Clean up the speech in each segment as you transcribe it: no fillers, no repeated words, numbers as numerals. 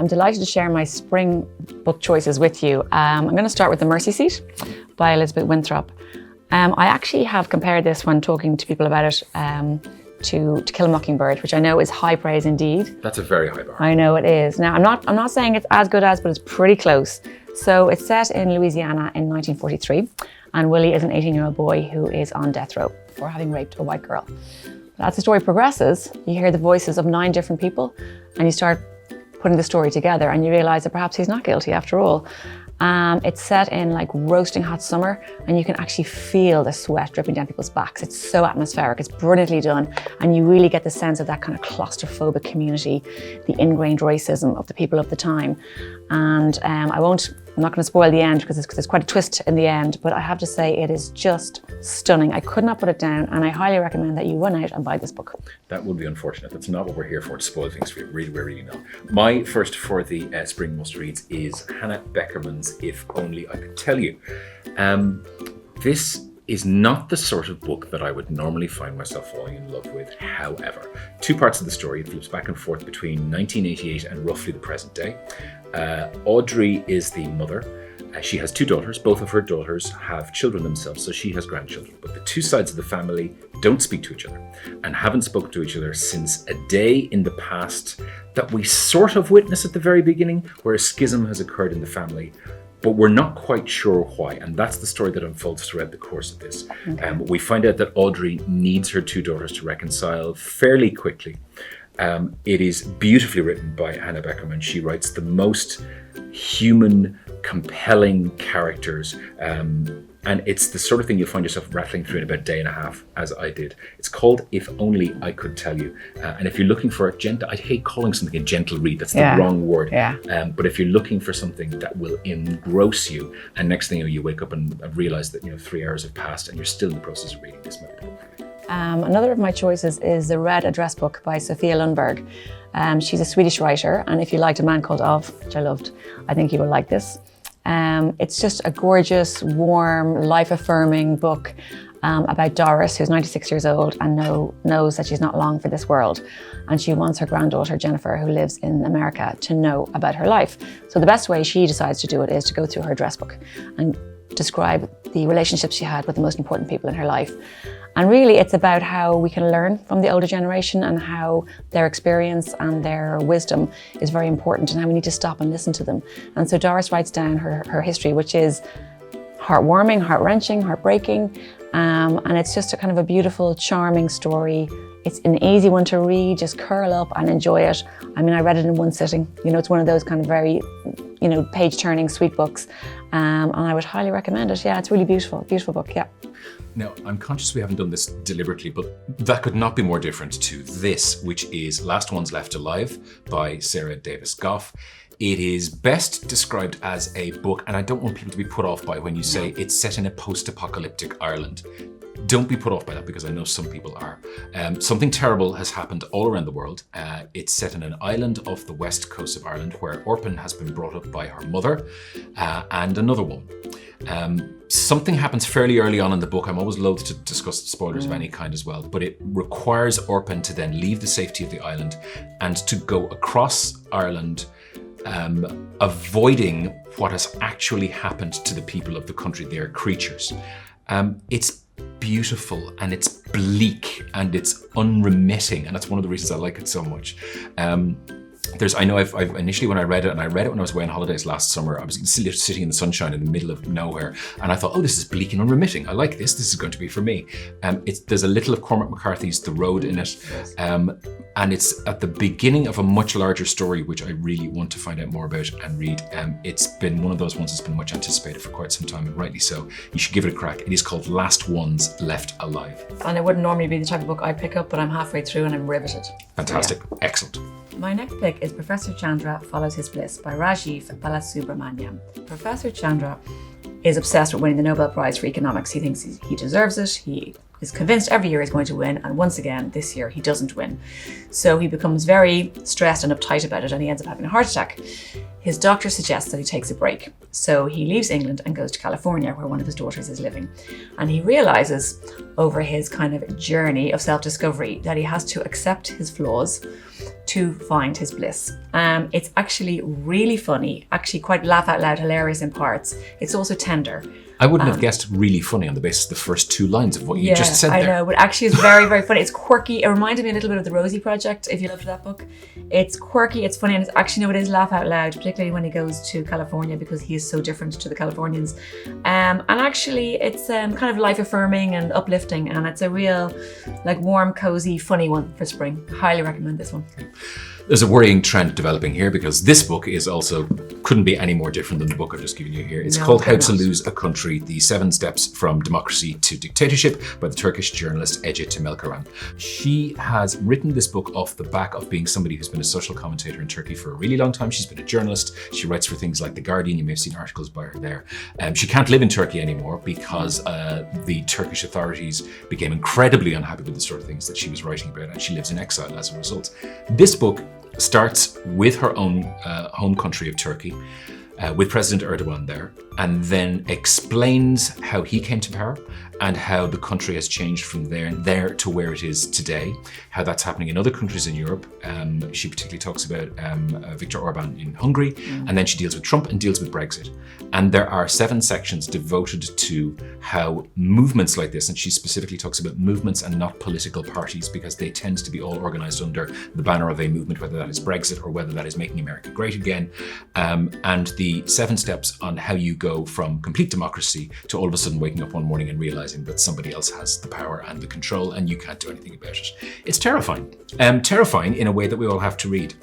I'm delighted to share my spring book choices with you. I'm going to start with The Mercy Seat by Elizabeth Winthrop. I actually have compared this when talking to people about it to Kill a Mockingbird, which I know is high praise indeed. That's a very high bar. I know it is. Now, I'm not saying it's as good as, but it's pretty close. So it's set in Louisiana in 1943, and Willie is an 18-year-old boy who is on death row for having raped a white girl. But as the story progresses, you hear the voices of 9 different people, and you start putting the story together, and you realize that perhaps he's not guilty after all. It's set in like roasting hot summer, and you can actually feel the sweat dripping down people's backs. It's so atmospheric, it's brilliantly done, and you really get the sense of that kind of claustrophobic community, the ingrained racism of the people of the time. And I'm not going to spoil the end because there's quite a twist in the end, but I have to say it is just stunning. I could not put it down, and I highly recommend that you run out and buy this book. That would be unfortunate. That's not what we're here for, to spoil things for you. We're really not. My first for the spring must-reads is Hannah Beckerman's If Only I Could Tell You. This is not the sort of book that I would normally find myself falling in love with. However, 2 parts of the story. It flips back and forth between 1988 and roughly the present day. Audrey is the mother. She has 2 daughters. Both of her daughters have children themselves, so she has grandchildren. But the 2 sides of the family don't speak to each other and haven't spoken to each other since a day in the past that we sort of witness at the very beginning, where a schism has occurred in the family, but we're not quite sure why. And that's the story that unfolds throughout the course of this. Okay. We find out that Audrey needs her 2 daughters to reconcile fairly quickly. It is beautifully written by Hannah Beckerman. She writes the most human, compelling characters, and it's the sort of thing you'll find yourself rattling through in about a day and a half, as I did. It's called If Only I Could Tell You, and if you're looking for a gentle, I hate calling something a gentle read, that's the wrong word, but if you're looking for something that will engross you, and next thing you wake up and realize that 3 hours have passed and you're still in the process of reading this movie. Another of my choices is The Red Address Book by Sofia Lundberg. She's a Swedish writer, and if you liked A Man Called Ov, which I loved, I think you will like this. It's just a gorgeous, warm, life-affirming book about Doris, who's 96 years old and knows that she's not long for this world. And she wants her granddaughter, Jennifer, who lives in America, to know about her life. So the best way she decides to do it is to go through her address book and describe the relationships she had with the most important people in her life. And really, it's about how we can learn from the older generation and how their experience and their wisdom is very important, and how we need to stop and listen to them. And so Doris writes down her history, which is heartwarming, heart-wrenching, heartbreaking, and it's just a kind of a beautiful, charming story. It's an easy one to read, just curl up and enjoy it. I mean, I read it in one sitting. It's one of those kind of very, page-turning, sweet books. And I would highly recommend it. Yeah, it's really beautiful book, yeah. Now, I'm conscious we haven't done this deliberately, but that could not be more different to this, which is Last Ones Left Alive by Sarah Davis Goff. It is best described as a book, and I don't want people to be put off by when you say it's set in a post-apocalyptic Ireland. Don't be put off by that, because I know some people are. Something terrible has happened all around the world. It's set in an island off the west coast of Ireland where Orphan has been brought up by her mother and another woman. Something happens fairly early on in the book. I'm always loath to discuss spoilers of any kind as well, but it requires Orphan to then leave the safety of the island and to go across Ireland, avoiding what has actually happened to the people of the country. They are creatures. It's beautiful, and it's bleak, and it's unremitting, and that's one of the reasons I like it so much. I've initially, when I read it when I was away on holidays last summer, I was sitting in the sunshine in the middle of nowhere, and I thought, oh, this is bleak and unremitting. I like this. This is going to be for me. There's a little of Cormac McCarthy's The Road in it, and it's at the beginning of a much larger story, which I really want to find out more about and read. It's been one of those ones that's been much anticipated for quite some time, and rightly so. You should give it a crack. It is called Last Ones Left Alive. And it wouldn't normally be the type of book I'd pick up, but I'm halfway through and I'm riveted. Fantastic. So, yeah. Excellent. My next pick is Professor Chandra Follows His Bliss by Rajiv Balasubramanian. Professor Chandra is obsessed with winning the Nobel Prize for Economics. He thinks he deserves it. He is convinced every year he's going to win, and once again, this year he doesn't win. So he becomes very stressed and uptight about it, and he ends up having a heart attack. His doctor suggests that he takes a break. So he leaves England and goes to California, where one of his daughters is living. And he realizes over his kind of journey of self-discovery that he has to accept his flaws to find his bliss. It's actually really funny, actually quite laugh out loud, hilarious in parts. It's also tender. I wouldn't have guessed really funny on the basis of the first 2 lines of what you just said there. I know, but actually it's very, very funny. It's quirky. It reminded me a little bit of The Rosie Project, if you loved that book. It's quirky, it's funny, and it's actually, no, it is laugh out loud, particularly when he goes to California because he is so different to the Californians. And actually it's kind of life affirming and uplifting, and it's a real like warm, cozy, funny one for spring. Highly recommend this one. There's a worrying trend developing here because this book is also, couldn't be any more different than the book I've just given you here. It's called How to Lose a Country, The 7 Steps from Democracy to Dictatorship by the Turkish journalist Ece Temelkaran. She has written this book off the back of being somebody who's been a social commentator in Turkey for a really long time. She's been a journalist. She writes for things like The Guardian. You may have seen articles by her there. She can't live in Turkey anymore because the Turkish authorities became incredibly unhappy with the sort of things that she was writing about, and she lives in exile as a result. This book starts with her own home country of Turkey, with President Erdogan there, and then explains how he came to power and how the country has changed from there to where it is today, how that's happening in other countries in Europe. She particularly talks about Viktor Orban in Hungary, and then she deals with Trump and deals with Brexit. And there are 7 sections devoted to how movements like this, and she specifically talks about movements and not political parties because they tend to be all organized under the banner of a movement, whether that is Brexit or whether that is making America great again. And the 7 steps on how you go from complete democracy to all of a sudden waking up one morning and realizing that somebody else has the power and the control and you can't do anything about it. It's terrifying. Terrifying in a way that we all have to read.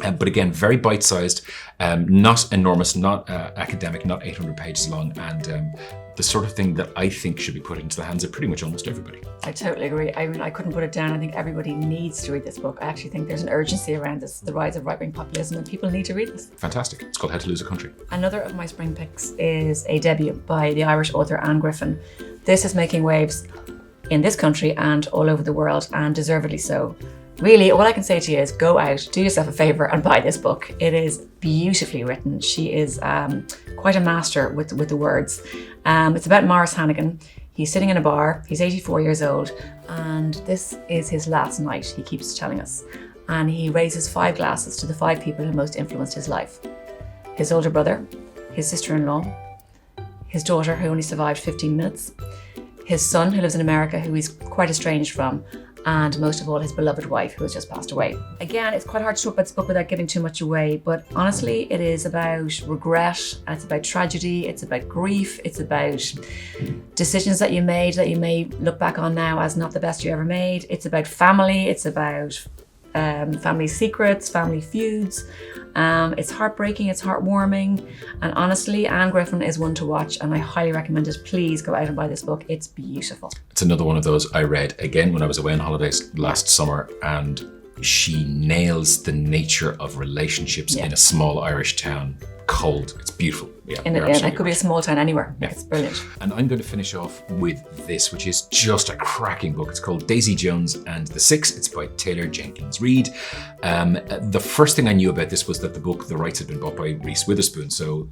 But again, very bite-sized, not enormous, not academic, not 800 pages long, and the sort of thing that I think should be put into the hands of pretty much almost everybody. I totally agree. I mean, I couldn't put it down. I think everybody needs to read this book. I actually think there's an urgency around this, the rise of right-wing populism, and people need to read this. Fantastic. It's called How to Lose a Country. Another of my spring picks is a debut by the Irish author Anne Griffin. This is making waves in this country and all over the world, and deservedly so. Really, all I can say to you is go out, do yourself a favour and buy this book. It is beautifully written. She is quite a master with the words. It's about Maurice Hannigan. He's sitting in a bar, he's 84 years old, and this is his last night, he keeps telling us. And he raises 5 glasses to the 5 people who most influenced his life. His older brother, his sister-in-law, his daughter who only survived 15 minutes, his son who lives in America who he's quite estranged from, and most of all his beloved wife who has just passed away. Again, it's quite hard to talk about this book without giving too much away, but honestly it is about regret, it's about tragedy, it's about grief, it's about decisions that you made that you may look back on now as not the best you ever made. It's about family, it's about family secrets, family feuds. It's heartbreaking, it's heartwarming, and honestly Anne Griffin is one to watch, and I highly recommend it. Please go out and buy this book. It's beautiful. It's another one of those I read again when I was away on holidays last summer, and she nails the nature of relationships in a small Irish town. Cold. It's beautiful. Yeah, it could be a small town anywhere. Yeah. It's brilliant. And I'm going to finish off with this, which is just a cracking book. It's called Daisy Jones and the Six. It's by Taylor Jenkins Reid. The first thing I knew about this was that the rights had been bought by Reese Witherspoon. So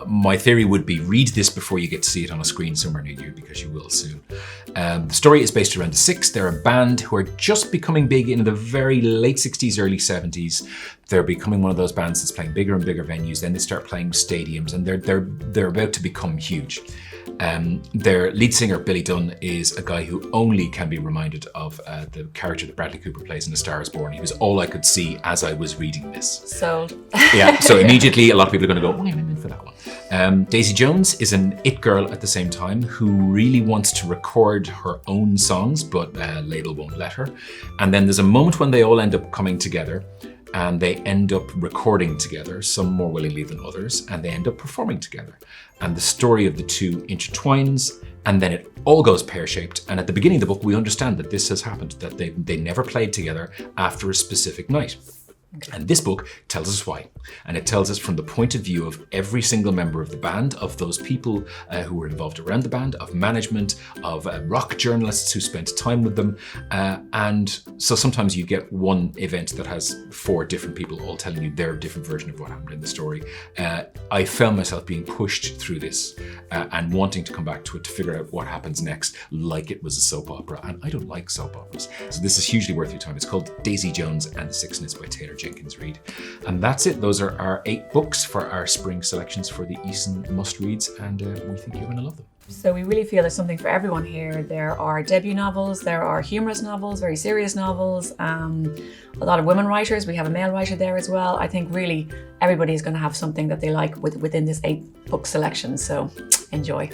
my theory would be read this before you get to see it on a screen somewhere near you, because you will soon. The story is based around the Six. They're a band who are just becoming big in the very late 60s, early 70s. They're becoming one of those bands that's playing bigger and bigger venues. Then they start playing stadiums, and they're about to become huge. Their lead singer, Billy Dunn, is a guy who only can be reminded of the character that Bradley Cooper plays in A Star Is Born. He was all I could see as I was reading this. Sold. Yeah, so immediately a lot of people are going to go, oh, I'm in for that one. Daisy Jones is an it girl at the same time who really wants to record her own songs, but label won't let her. And then there's a moment when they all end up coming together, and they end up recording together, some more willingly than others, and they end up performing together. And the story of the two intertwines, and then it all goes pear-shaped. And at the beginning of the book, we understand that this has happened, that they never played together after a specific night. And this book tells us why. And it tells us from the point of view of every single member of the band, of those people who were involved around the band, of management, of rock journalists who spent time with them. And so sometimes you get one event that has 4 different people all telling you their different version of what happened in the story. I found myself being pushed through this and wanting to come back to it to figure out what happens next, like it was a soap opera. And I don't like soap operas. So this is hugely worth your time. It's called Daisy Jones and the Sixness by Taylor Jenkins Reid. And that's it. Those are our 8 books for our spring selections for the Eason must-reads, and we think you're going to love them. So we really feel there's something for everyone here. There are debut novels, there are humorous novels, very serious novels, a lot of women writers. We have a male writer there as well. I think really everybody is going to have something that they like within this 8 book selection. So enjoy.